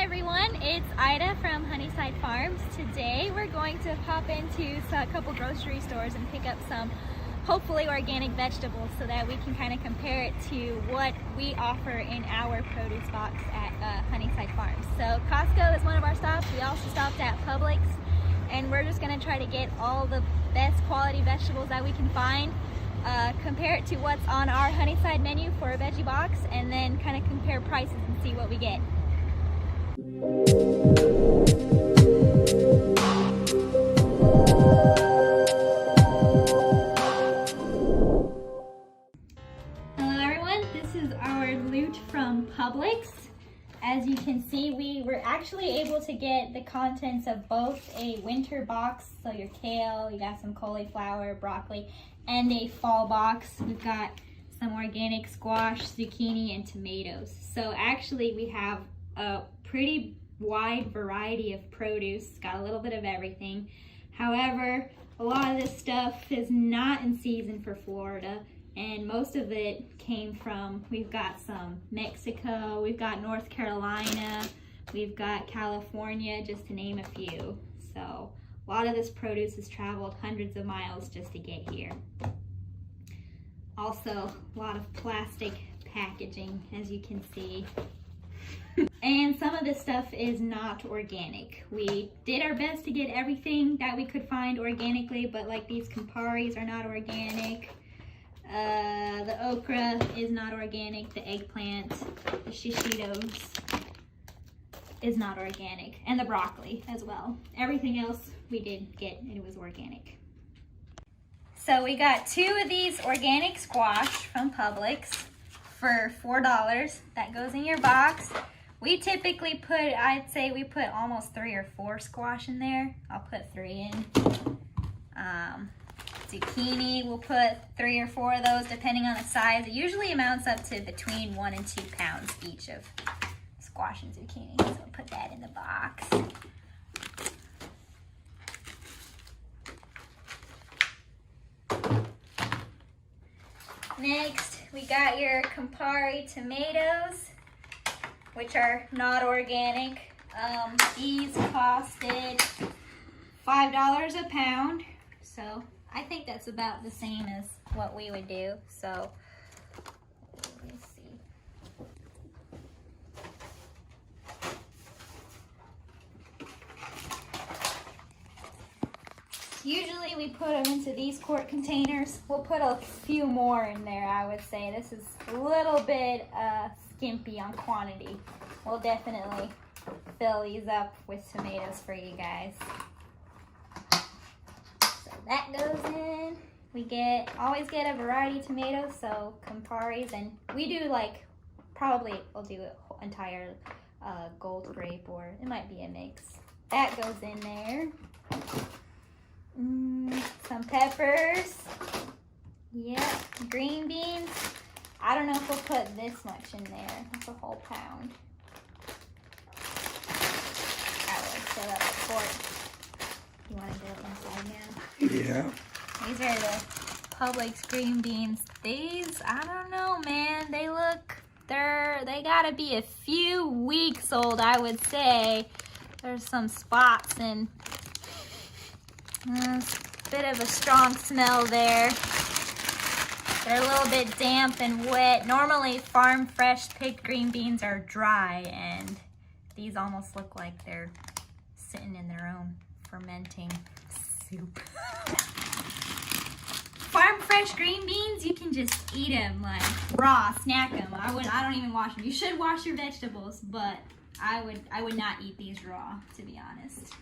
everyone, it's Ida from Honeyside Farms. Today we're going to pop into a couple grocery stores and pick up some hopefully organic vegetables so that we can kind of compare it to what we offer in our produce box at Honeyside Farms. So Costco is one of our stops. We also stopped at Publix, and we're just going to try to get all the best quality vegetables that we can find, compare it to what's on our Honeyside menu for a veggie box, and then kind of compare prices and see what we get. Hello everyone, this is our loot from Publix. As you can see, we were actually able to get the contents of both a winter box, so your kale, you got some cauliflower, broccoli, and a fall box. We've got some organic squash, zucchini, and tomatoes. So actually we have a pretty wide variety of produce, got a little bit of everything. However, a lot of this stuff is not in season for Florida, and most of it came from, we've got some Mexico, we've got North Carolina, we've got California, just to name a few. So a lot of this produce has traveled hundreds of miles just to get here. Also, a lot of plastic packaging, as you can see. And some of this stuff is not organic. We did our best to get everything that we could find organically, but like these Camparis are not organic. The okra is not organic. The eggplant, the shishitos is not organic. And the broccoli as well. Everything else we did get, and it was organic. So we got 2 of these organic squash from Publix for $4. That goes in your box. We typically put, I'd say we put almost 3 or 4 squash in there. I'll put 3 in. Zucchini, we'll put 3 or 4 of those depending on the size. It usually amounts up to between 1 and 2 pounds each of squash and zucchini. So we'll put that in the box. Next, we got your Campari tomatoes, which are not organic. These costed $5 a pound, so I think that's about the same as what we would do. So let me see. Usually we put them into these quart containers. We'll put a few more in there, I would say. This is a little bit skimpy on quantity. We'll definitely fill these up with tomatoes for you guys. So that goes in. We always get a variety of tomatoes, so Camparis, and we do probably we'll do an entire gold grape, or it might be a mix. That goes in there. Some peppers. Yep, green beans. I don't know if we'll put this much in there. That's a whole pound. That would fill up a quart. You want to do it inside now? Yeah. These are the Publix green beans. These, I don't know, man. They gotta be a few weeks old, I would say. There's some spots and a bit of a strong smell there. They're a little bit damp and wet. Normally farm fresh picked green beans are dry, and these almost look like they're sitting in their own fermenting soup. Farm fresh green beans, you can just eat them like raw, snack them. I don't even wash them. You should wash your vegetables, but I would not eat these raw, to be honest.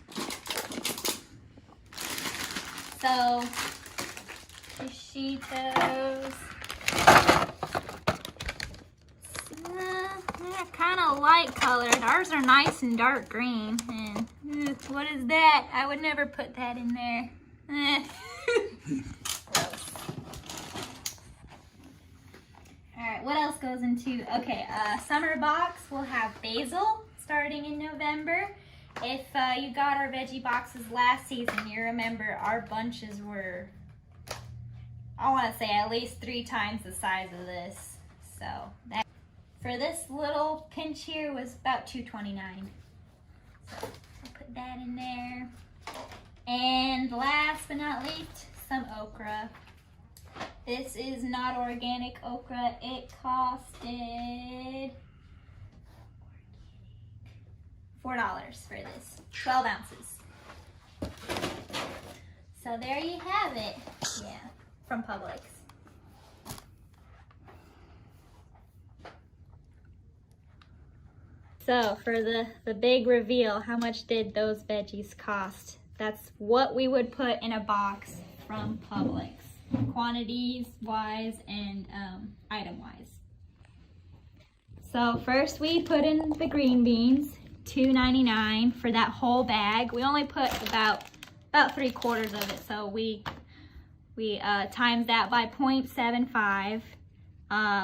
So, shishitos. They're kind of light colored. Ours are nice and dark green. And what is that? I would never put that in there. Gross. Alright, what else goes into? Okay, summer box. We'll have basil starting in November. If you got our veggie boxes last season, you remember our bunches were, I want to say, at least 3 times the size of this. So that for this little pinch here was about $2.29. I'll put that in there. And last but not least, some okra. This is not organic okra. It costed $4 for this, 12 ounces. So there you have it. Yeah, from Publix. So for the big reveal, how much did those veggies cost? That's what we would put in a box from Publix, quantities wise and item wise. So first we put in the green beans, $2.99 for that whole bag. We only put about 3/4 of it, so we times that by 0.75.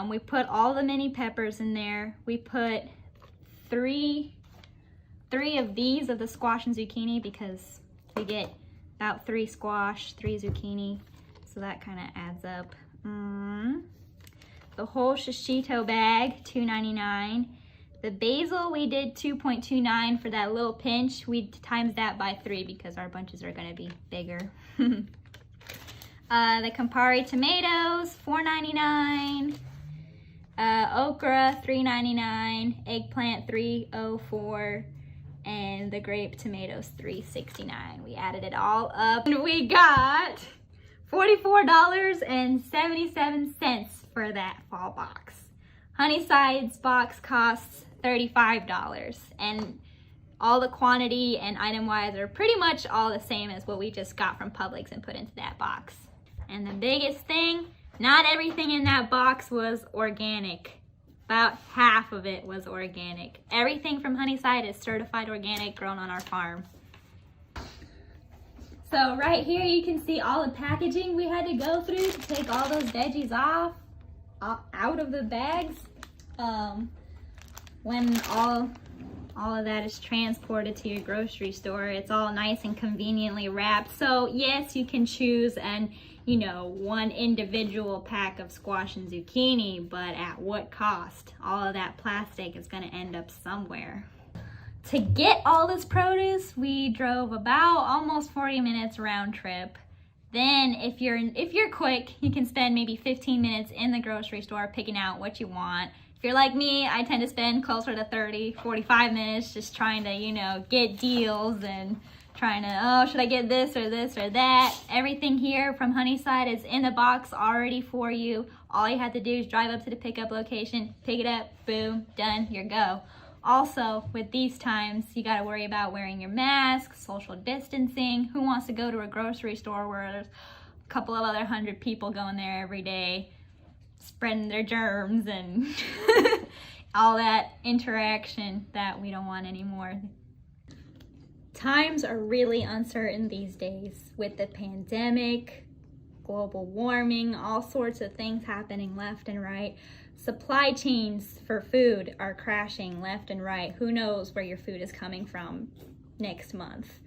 We put all the mini peppers in there. We put three of these of the squash and zucchini because we get about 3 squash, 3 zucchini, so that kind of adds up. The whole shishito bag, $2.99. The basil, we did 2.29 for that little pinch. We times that by 3 because our bunches are gonna be bigger. The Campari tomatoes, $4.99. Okra, $3.99. Eggplant, $3.04. And the grape tomatoes, $3.69. We added it all up and we got $44.77 for that fall box. Honeyside's box costs $35, and all the quantity and item wise are pretty much all the same as what we just got from Publix and put into that box. And the biggest thing, not everything in that box was organic. About half of it was organic. Everything from Honeyside is certified organic, grown on our farm. So right here you can see all the packaging we had to go through to take all those veggies out of the bags. When all of that is transported to your grocery store, it's all nice and conveniently wrapped. So yes, you can choose and one individual pack of squash and zucchini, but at what cost? All of that plastic is going to end up somewhere. To get all this produce, we drove about almost 40 minutes round trip. Then if you're quick, you can spend maybe 15 minutes in the grocery store picking out what you want. If you're like me, I tend to spend closer to 30, 45 minutes just trying to, get deals and trying to, should I get this or that? Everything here from Honeyside is in the box already for you. All you have to do is drive up to the pickup location, pick it up, boom, done, you're go. Also, with these times, you gotta worry about wearing your mask, social distancing. Who wants to go to a grocery store where there's a couple of other 100 people going there every day, spreading their germs and all that interaction that we don't want anymore. Times are really uncertain these days with the pandemic, global warming, all sorts of things happening left and right. Supply chains for food are crashing left and right. Who knows where your food is coming from next month?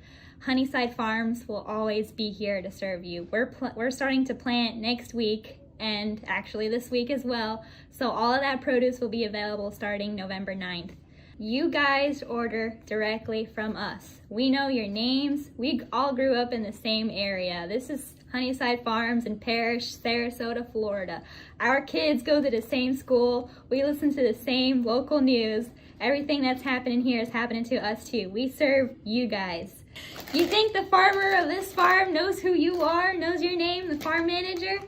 Honeyside Farms will always be here to serve you. We're starting to plant next week and actually this week as well. So all of that produce will be available starting November 9th. You guys order directly from us. We know your names. We all grew up in the same area. This is Honeyside Farms in Parrish, Sarasota, Florida. Our kids go to the same school. We listen to the same local news. Everything that's happening here is happening to us too. We serve you guys. You think the farmer of this farm knows who you are, knows your name, the farm manager?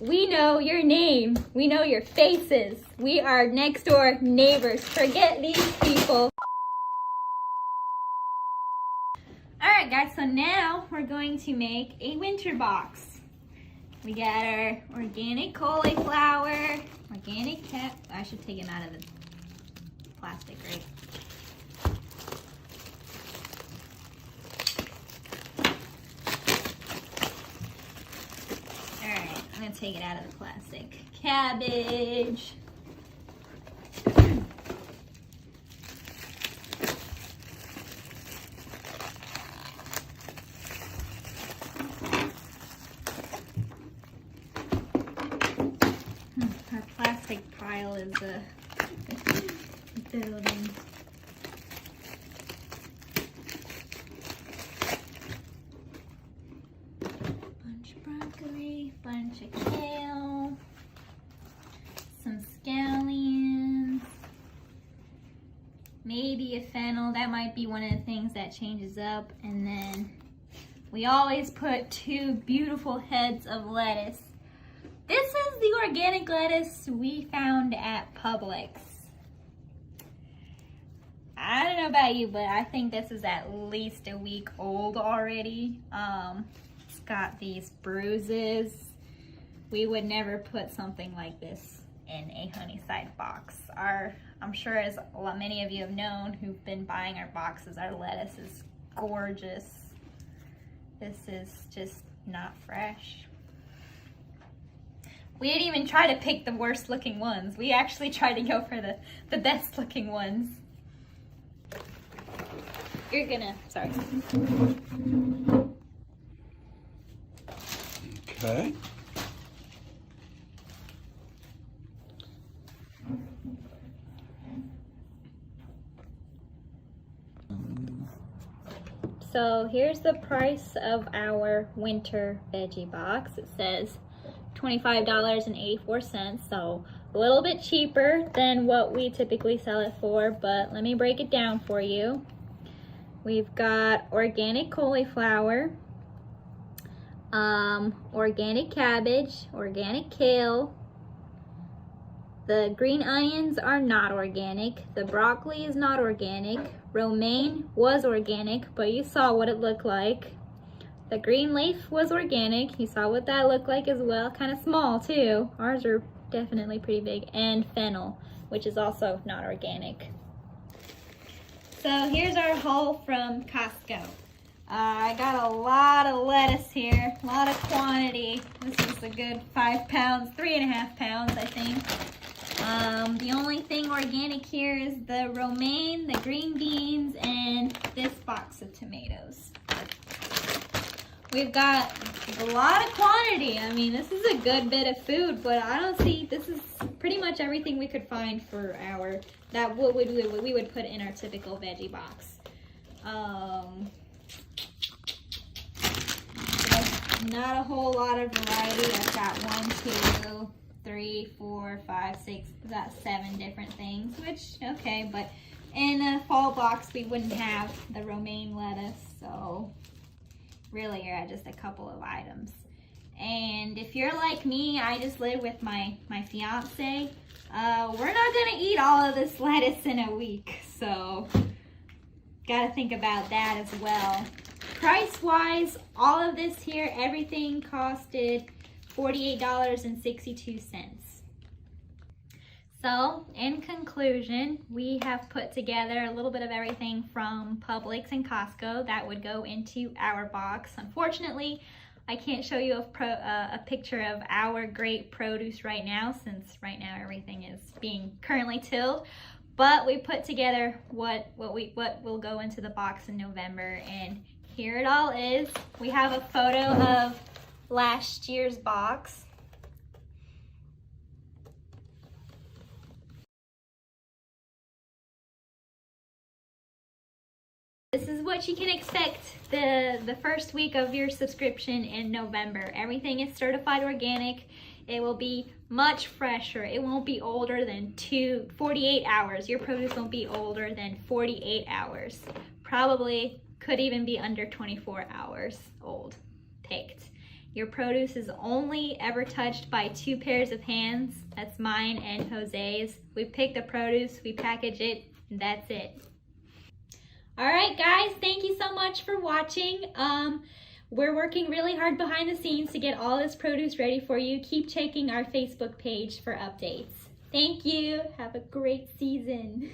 We know your name. We know your faces. We are next door neighbors. Forget these people. All right, guys, so now we're going to make a winter box. We got our organic cauliflower, organic I should take them out of the plastic, right? All right, I'm gonna take it out of the plastic. Cabbage. Our plastic pile is building. maybe a fennel. That might be one of the things that changes up. And then we always put 2 beautiful heads of lettuce. This is the organic lettuce we found at Publix. I don't know about you, but I think this is at least a week old already. It's got these bruises. We would never put something like this in a Honeyside box. I'm sure as many of you have known who've been buying our boxes, our lettuce is gorgeous. This is just not fresh. We didn't even try to pick the worst looking ones. We actually tried to go for the best looking ones. You're gonna, sorry. Okay. So here's the price of our winter veggie box. It says $25.84, so a little bit cheaper than what we typically sell it for, but let me break it down for you. We've got organic cauliflower, organic cabbage, organic kale. The green onions are not organic. The broccoli is not organic. Romaine was organic, but you saw what it looked like. The green leaf was organic. You saw what that looked like as well. Kind of small too. Ours are definitely pretty big. And fennel, which is also not organic. So here's our haul from Costco. I got a lot of lettuce here, a lot of quantity. This is a good 5 pounds, 3.5 pounds, I think. The only thing organic here is the romaine, the green beans, and this box of tomatoes. We've got a lot of quantity. I mean, this is a good bit of food, but I don't see, this is pretty much everything we could find for what we would put in our typical veggie box. Not a whole lot of variety. I've got 1, 2, 3, 4, 5, 6, about 7 different things, which, okay, but in a fall box, we wouldn't have the romaine lettuce, so really you're at just a couple of items. And if you're like me, I just live with my fiance. We're not gonna eat all of this lettuce in a week, so gotta think about that as well. Price-wise, all of this here, everything costed $48.62. So, in conclusion, we have put together a little bit of everything from Publix and Costco that would go into our box. Unfortunately, I can't show you a picture of our great produce right now, since right now everything is being currently tilled. But we put together what will go into the box in November, and here it all is. We have a photo of last year's box. This is what you can expect the first week of your subscription in November. Everything is certified organic. It will be much fresher. It won't be older than 48 hours. Your produce won't be older than 48 hours. Probably could even be under 24 hours old, picked. Your produce is only ever touched by 2 pairs of hands. That's mine and Jose's. We pick the produce, we package it, and that's it. All right, guys, thank you so much for watching. We're working really hard behind the scenes to get all this produce ready for you. Keep checking our Facebook page for updates. Thank you. Have a great season.